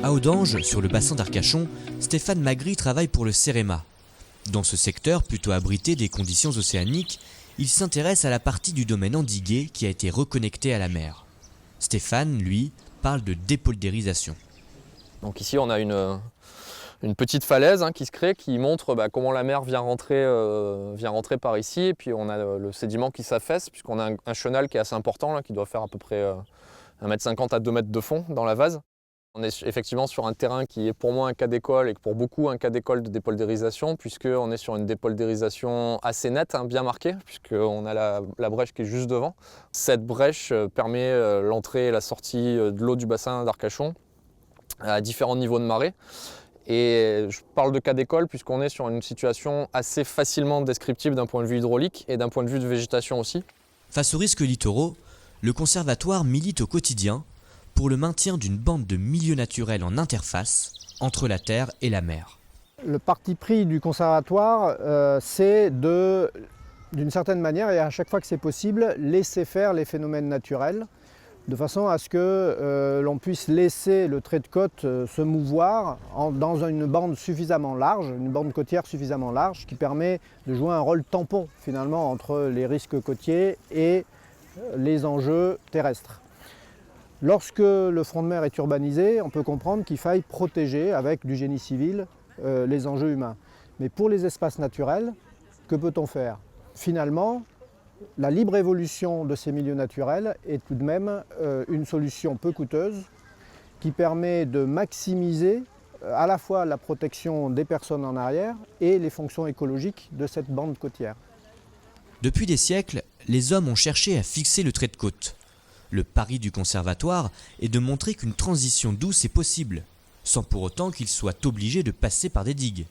À Audange, sur le bassin d'Arcachon, Stéphane Magri travaille pour le CEREMA. Dans ce secteur, plutôt abrité des conditions océaniques, il s'intéresse à la partie du domaine endigué qui a été reconnectée à la mer. Stéphane, lui, parle de dépoldérisation. Donc ici on a une petite falaise qui se crée, qui montre comment la mer vient rentrer par ici. Et puis on a le sédiment qui s'affaisse, puisqu'on a un chenal qui est assez important, là, qui doit faire à peu près 1,50 m à 2 m de fond dans la vase. On est effectivement sur un terrain qui est pour moi un cas d'école et pour beaucoup un cas d'école de dépoldérisation, puisqu'on est sur une dépoldérisation assez nette, bien marquée, puisqu'on a la brèche qui est juste devant. Cette brèche permet l'entrée et la sortie de l'eau du bassin d'Arcachon à différents niveaux de marée. Et je parle de cas d'école puisqu'on est sur une situation assez facilement descriptible d'un point de vue hydraulique et d'un point de vue de végétation aussi. Face aux risques littoraux, le conservatoire milite au quotidien pour le maintien d'une bande de milieux naturels en interface entre la terre et la mer. Le parti pris du conservatoire, c'est d'une certaine manière, et à chaque fois que c'est possible, laisser faire les phénomènes naturels, de façon à ce que l'on puisse laisser le trait de côte se mouvoir dans une bande suffisamment large, une bande côtière suffisamment large, qui permet de jouer un rôle tampon finalement entre les risques côtiers et les enjeux terrestres. Lorsque le front de mer est urbanisé, on peut comprendre qu'il faille protéger avec du génie civil les enjeux humains. Mais pour les espaces naturels, que peut-on faire? Finalement, la libre évolution de ces milieux naturels est tout de même une solution peu coûteuse qui permet de maximiser à la fois la protection des personnes en arrière et les fonctions écologiques de cette bande côtière. Depuis des siècles, les hommes ont cherché à fixer le trait de côte. Le pari du conservatoire est de montrer qu'une transition douce est possible, sans pour autant qu'ils soient obligés de passer par des digues.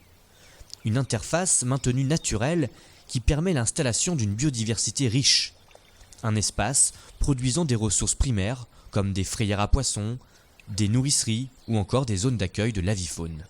Une interface maintenue naturelle qui permet l'installation d'une biodiversité riche. Un espace produisant des ressources primaires comme des frayères à poissons, des nourriceries ou encore des zones d'accueil de l'avifaune.